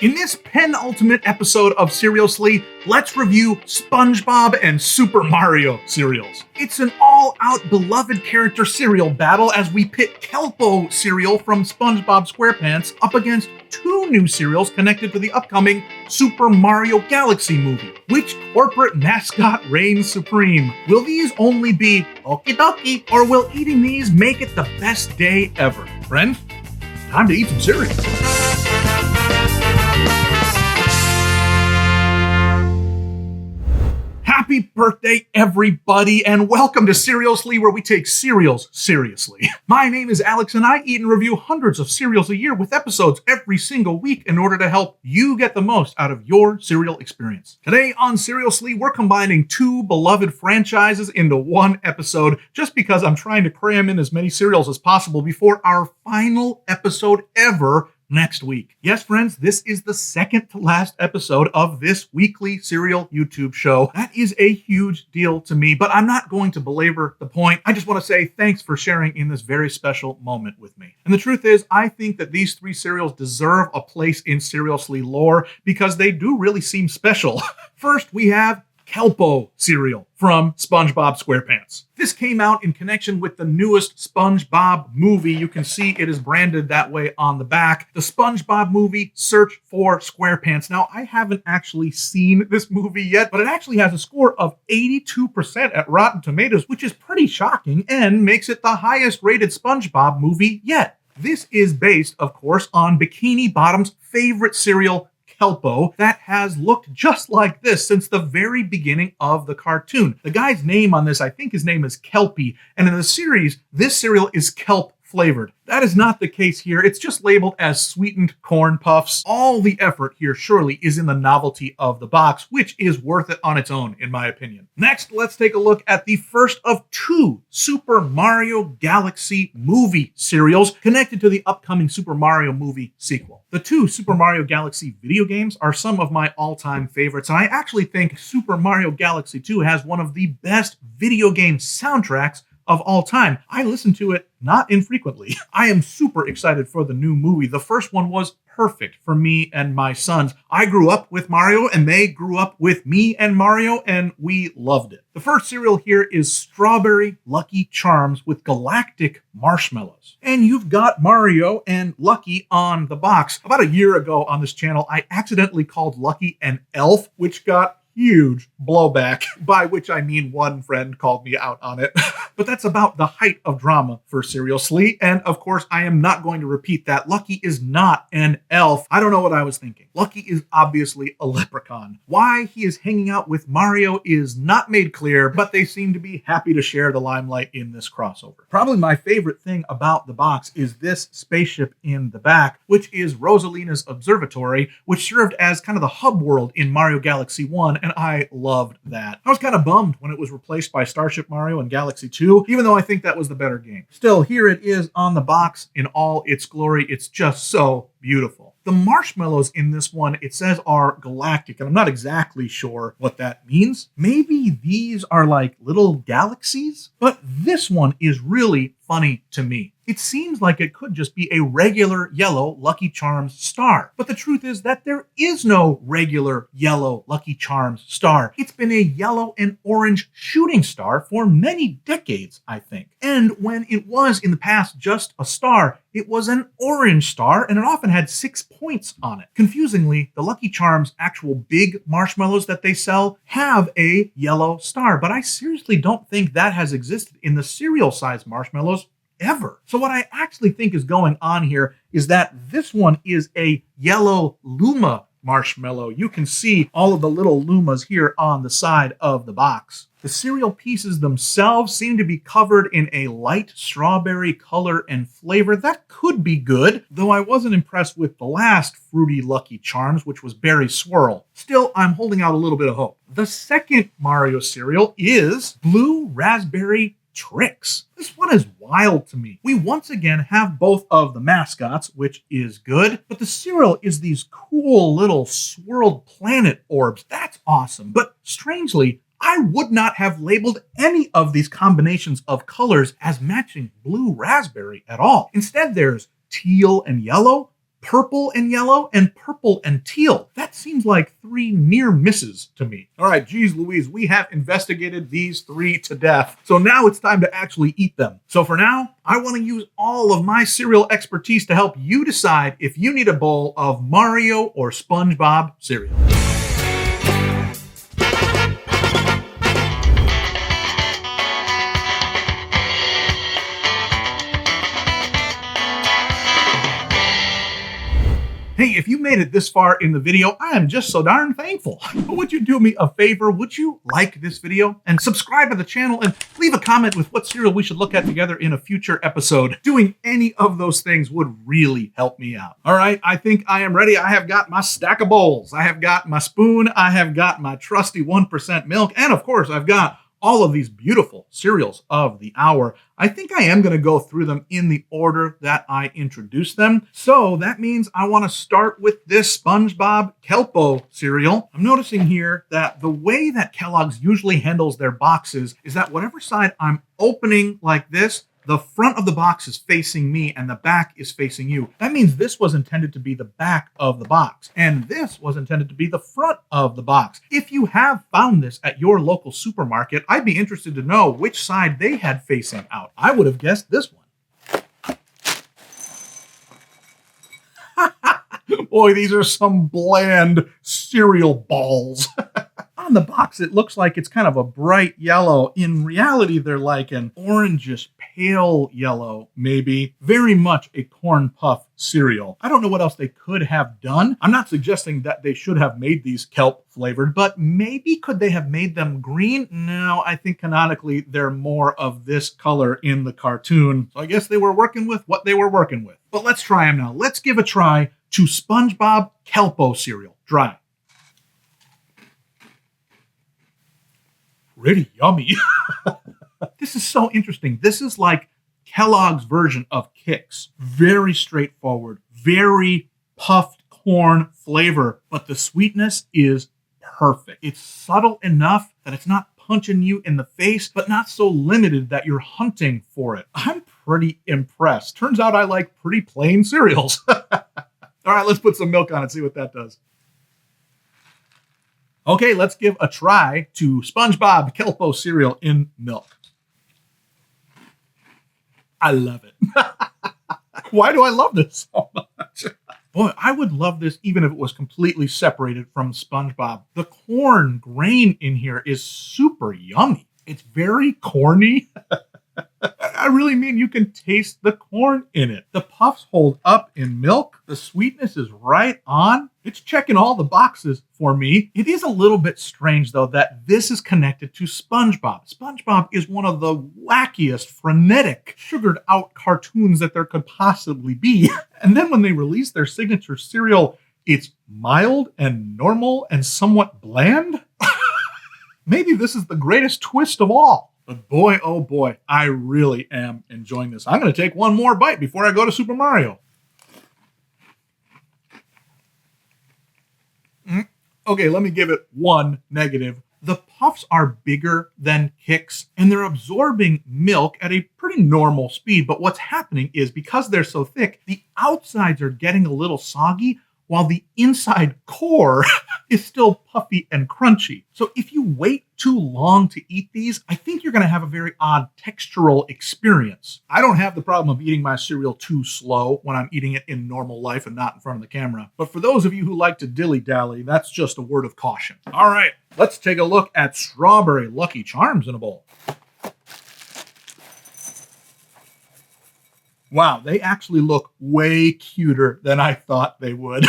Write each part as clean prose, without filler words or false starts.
In this penultimate episode of Cerealsly, let's review SpongeBob and Super Mario cereals. It's an all-out beloved character cereal battle as we pit Kelpo Cereal from SpongeBob SquarePants up against two new cereals connected to the upcoming Super Mario Galaxy movie. Which corporate mascot reigns supreme? Will these only be okie dokie, or will eating these make it the best day ever? Friend, time to eat some cereal. Happy birthday, everybody, and welcome to Cerealsly, where we take cereals seriously. My name is Alex, and I eat and review hundreds of cereals a year with episodes every single week in order to help you get the most out of your cereal experience. Today on Cerealsly, we're combining two beloved franchises into one episode just because I'm trying to cram in as many cereals as possible before our final episode ever next week. Yes, friends, this is the second to last episode of this weekly cereal YouTube show. That is a huge deal to me, but I'm not going to belabor the point. I just want to say thanks for sharing in this very special moment with me. And the truth is, I think that these three cereals deserve a place in Cerealsly lore because they do really seem special. First, we have Kelpo Cereal from SpongeBob SquarePants. This came out in connection with the newest SpongeBob movie. You can see it is branded that way on the back. The SpongeBob movie, Search for SquarePants. Now, I haven't actually seen this movie yet, but it actually has a score of 82% at Rotten Tomatoes, which is pretty shocking and makes it the highest rated SpongeBob movie yet. This is based, of course, on Bikini Bottom's favorite cereal, Kelpo, that has looked just like this since the very beginning of the cartoon. The guy's name on this, I think his name is Kelpie, and in the series, this cereal is kelp flavored. That is not the case here. It's just labeled as sweetened corn puffs. All the effort here surely is in the novelty of the box, which is worth it on its own, in my opinion. Next, let's take a look at the first of two Super Mario Galaxy movie cereals connected to the upcoming Super Mario movie sequel. The two Super Mario Galaxy video games are some of my all-time favorites, and I actually think Super Mario Galaxy 2 has one of the best video game soundtracks of all time. I listen to it not infrequently. I am super excited for the new movie. The first one was perfect for me and my sons. I grew up with Mario and they grew up with me and Mario, and we loved it. The first cereal here is Strawberry Lucky Charms with Galactic Marshmallows. And you've got Mario and Lucky on the box. About a year ago on this channel, I accidentally called Lucky an elf, which got huge blowback, by which I mean one friend called me out on it. But that's about the height of drama for Cerealsly, and of course I am not going to repeat that. Lucky is not an elf. I don't know what I was thinking. Lucky is obviously a leprechaun. Why he is hanging out with Mario is not made clear, but they seem to be happy to share the limelight in this crossover. Probably my favorite thing about the box is this spaceship in the back, which is Rosalina's observatory, which served as kind of the hub world in Mario Galaxy 1, and I loved that. I was kind of bummed when it was replaced by Starship Mario in Galaxy 2, even though I think that was the better game. Still, here it is on the box in all its glory. It's just so beautiful. The marshmallows in this one, it says, are galactic, and I'm not exactly sure what that means. Maybe these are like little galaxies, but this one is really funny to me. It seems like it could just be a regular yellow Lucky Charms star. But the truth is that there is no regular yellow Lucky Charms star. It's been a yellow and orange shooting star for many decades, I think. And when it was in the past just a star, it was an orange star, and it often had 6 points on it. Confusingly, the Lucky Charms actual big marshmallows that they sell have a yellow star, but I seriously don't think that has existed in the cereal-sized marshmallows ever. So what I actually think is going on here is that this one is a yellow Luma marshmallow. You can see all of the little Lumas here on the side of the box. The cereal pieces themselves seem to be covered in a light strawberry color and flavor. That could be good, though I wasn't impressed with the last Fruity Lucky Charms, which was Berry Swirl. Still, I'm holding out a little bit of hope. The second Mario cereal is Blue Raspberry Trix. This one is wild to me. We once again have both of the mascots, which is good, but the cereal is these cool little swirled planet orbs. That's awesome. But strangely, I would not have labeled any of these combinations of colors as matching blue raspberry at all. Instead, there's teal and yellow, purple and yellow, and purple and teal. That seems like 3 near misses to me. All right, geez Louise, we have investigated these 3 to death. So now it's time to actually eat them. So for now, I want to use all of my cereal expertise to help you decide if you need a bowl of Mario or SpongeBob cereal. Hey, if you made it this far in the video, I am just so darn thankful. But would you do me a favor? Would you like this video and subscribe to the channel and leave a comment with what cereal we should look at together in a future episode? Doing any of those things would really help me out. All right, I think I am ready. I have got my stack of bowls. I have got my spoon. I have got my trusty 1% milk. And of course, I've got all of these beautiful cereals of the hour. I think I am going to go through them in the order that I introduced them. So that means I want to start with this SpongeBob Kelpo cereal. I'm noticing here that the way that Kellogg's usually handles their boxes is that whatever side I'm opening like this, the front of the box is facing me and the back is facing you. That means this was intended to be the back of the box, and this was intended to be the front of the box. If you have found this at your local supermarket, I'd be interested to know which side they had facing out. I would have guessed this one. Boy, these are some bland cereal balls. On the box, it looks like it's kind of a bright yellow. In reality, they're like an orangish pale yellow, maybe. Very much a corn puff cereal. I don't know what else they could have done. I'm not suggesting that they should have made these kelp flavored, but maybe could they have made them green? No, I think canonically they're more of this color in the cartoon. So I guess they were working with what they were working with. But let's try them now. Let's give a try to SpongeBob Kelpo cereal. Dry. Pretty yummy. This is so interesting. This is like Kellogg's version of Kix. Very straightforward, very puffed corn flavor, but the sweetness is perfect. It's subtle enough that it's not punching you in the face, but not so limited that you're hunting for it. I'm pretty impressed. Turns out I like pretty plain cereals. All right, let's put some milk on it, see what that does. Okay, let's give a try to SpongeBob Kelpo cereal in milk. I love it. Why do I love this so much? Boy, I would love this even if it was completely separated from SpongeBob. The corn grain in here is super yummy. It's very corny. I really mean you can taste the corn in it. The puffs hold up in milk. The sweetness is right on. It's checking all the boxes for me. It is a little bit strange, though, that this is connected to SpongeBob. SpongeBob is one of the wackiest, frenetic, sugared-out cartoons that there could possibly be. And then when they release their signature cereal, it's mild and normal and somewhat bland. Maybe this is the greatest twist of all. But boy, oh boy, I really am enjoying this. I'm going to take one more bite before I go to Super Mario. Okay, let me give it one negative. The puffs are bigger than Kix, and they're absorbing milk at a pretty normal speed. But what's happening is because they're so thick, the outsides are getting a little soggy, while the inside core is still puffy and crunchy. So if you wait too long to eat these, I think you're going to have a very odd textural experience. I don't have the problem of eating my cereal too slow when I'm eating it in normal life and not in front of the camera. But for those of you who like to dilly-dally, that's just a word of caution. All right, let's take a look at strawberry Lucky Charms in a bowl. Wow, they actually look way cuter than I thought they would.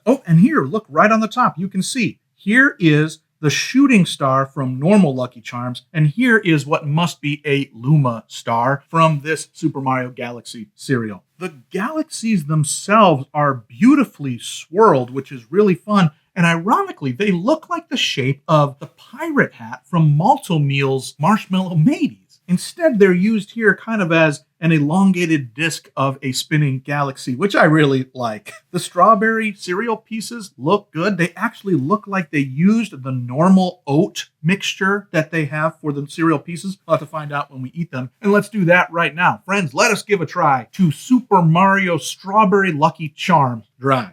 Oh, and here, look, right on the top, you can see, here is the shooting star from normal Lucky Charms, and here is what must be a Luma star from this Super Mario Galaxy cereal. The galaxies themselves are beautifully swirled, which is really fun, and ironically, they look like the shape of the pirate hat from Malto Meal's Marshmallow Mateys. Instead, they're used here kind of as an elongated disc of a spinning galaxy, which I really like. The strawberry cereal pieces look good. They actually look like they used the normal oat mixture that they have for the cereal pieces. We'll have to find out when we eat them. And let's do that right now. Friends, let us give a try to Super Mario Strawberry Lucky Charms Dry.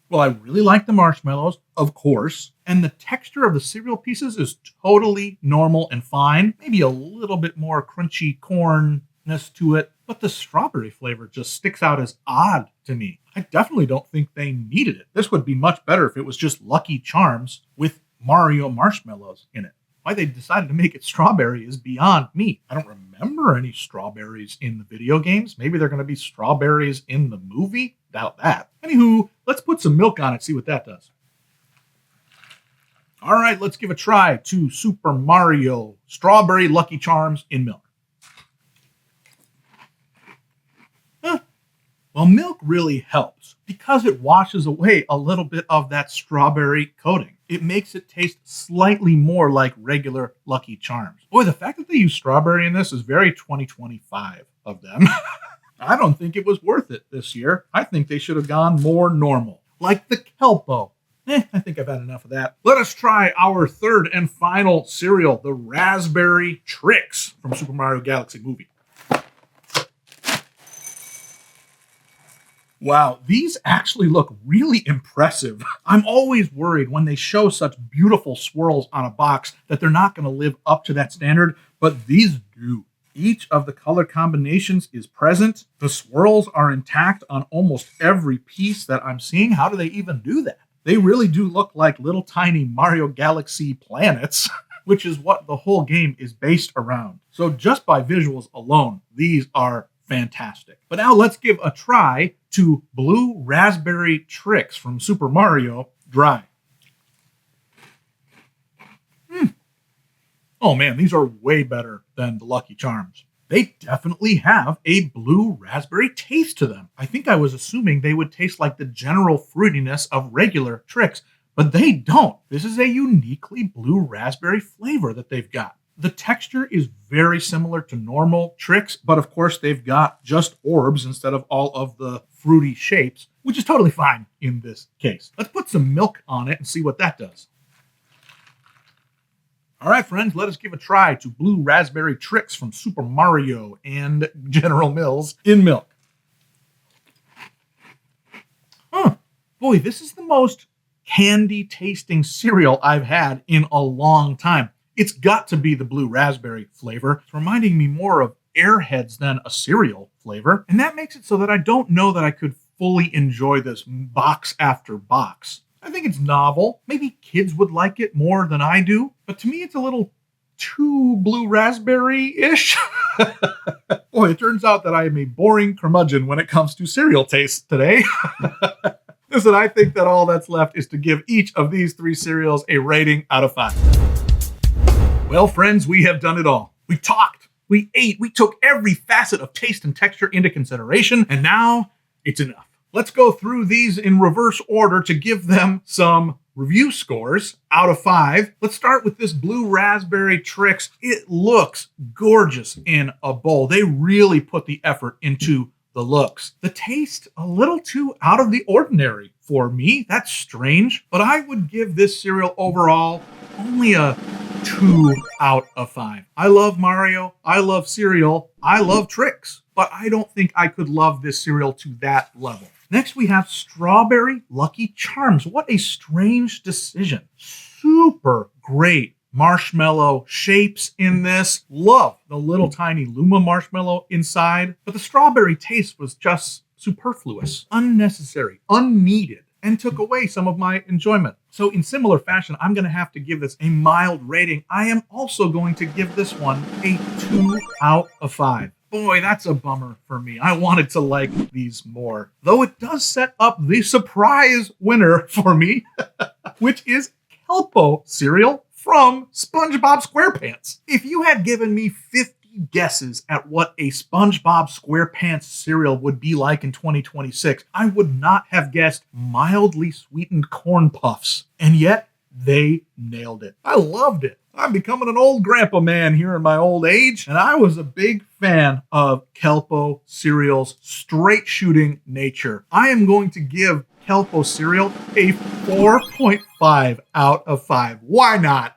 Well, I really like the marshmallows, of course, and the texture of the cereal pieces is totally normal and fine. Maybe a little bit more crunchy cornness to it, but the strawberry flavor just sticks out as odd to me. I definitely don't think they needed it. This would be much better if it was just Lucky Charms with Mario marshmallows in it. Why they decided to make it strawberry is beyond me. I don't remember any strawberries in the video games. Maybe they're going to be strawberries in the movie. Doubt that. Anywho, let's put some milk on it, see what that does. All right, let's give a try to Super Mario Strawberry Lucky Charms in milk. Well, milk really helps because it washes away a little bit of that strawberry coating. It makes it taste slightly more like regular Lucky Charms. Boy, the fact that they use strawberry in this is very 2025 of them. I don't think it was worth it this year. I think they should have gone more normal, like the Kelpo. I think I've had enough of that. Let us try our third and final cereal, the Raspberry Trix from Super Mario Galaxy Movie. Wow, these actually look really impressive. I'm always worried when they show such beautiful swirls on a box that they're not going to live up to that standard, but these do. Each of the color combinations is present. The swirls are intact on almost every piece that I'm seeing. How do they even do that? They really do look like little tiny Mario Galaxy planets, which is what the whole game is based around. So just by visuals alone, these are fantastic. But now let's give a try to Blue Raspberry Trix from Super Mario Dry. Oh man, these are way better than the Lucky Charms. They definitely have a blue raspberry taste to them. I think I was assuming they would taste like the general fruitiness of regular Trix, but they don't. This is a uniquely blue raspberry flavor that they've got. The texture is very similar to normal Trix, but of course they've got just orbs instead of all of the fruity shapes, which is totally fine in this case. Let's put some milk on it and see what that does. All right, friends, let us give a try to Blue Raspberry Trix from Super Mario and General Mills in milk. Boy, this is the most candy tasting cereal I've had in a long time. It's got to be the blue raspberry flavor. It's reminding me more of Airheads than a cereal flavor. And that makes it so that I don't know that I could fully enjoy this box after box. I think it's novel. Maybe kids would like it more than I do. But to me, it's a little too blue raspberry-ish. Boy, it turns out that I am a boring curmudgeon when it comes to cereal taste today. Listen, I think that all that's left is to give each of these three cereals a rating out of 5. Well, friends, we have done it all. We talked, we ate, we took every facet of taste and texture into consideration, and now it's enough. Let's go through these in reverse order to give them some review scores out of 5. Let's start with this Blue Raspberry Trix. It looks gorgeous in a bowl. They really put the effort into the looks. The taste, a little too out of the ordinary for me. That's strange, but I would give this cereal overall only a 2 out of 5. I love Mario. I love cereal. I love Trix, but I don't think I could love this cereal to that level. Next, we have Strawberry Lucky Charms. What a strange decision. Super great marshmallow shapes in this. Love the little tiny Luma marshmallow inside. But the strawberry taste was just superfluous, unnecessary, unneeded, and took away some of my enjoyment. So in similar fashion, I'm going to have to give this a mild rating. I am also going to give this one a 2 out of 5. Boy, that's a bummer for me. I wanted to like these more. Though it does set up the surprise winner for me, which is Kelpo Cereal from SpongeBob SquarePants. If you had given me 50 guesses at what a SpongeBob SquarePants cereal would be like in 2026, I would not have guessed mildly sweetened corn puffs. And yet, They nailed it. I loved it. I'm becoming an old grandpa man here in my old age, and I was a big fan of Kelpo Cereal's straight shooting nature. I am going to give Kelpo Cereal a 4.5 out of 5. Why not?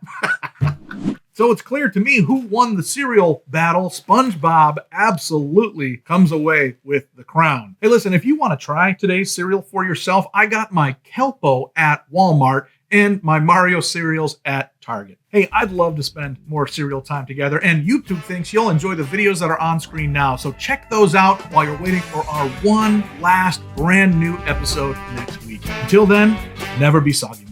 So it's clear to me who won the cereal battle. SpongeBob absolutely comes away with the crown. Hey, listen, if you want to try today's cereal for yourself, I got my Kelpo at Walmart and my Mario cereals at Target. Hey, I'd love to spend more cereal time together, and YouTube thinks you'll enjoy the videos that are on screen now, so check those out while you're waiting for our one last brand new episode next week. Until then, never be soggy.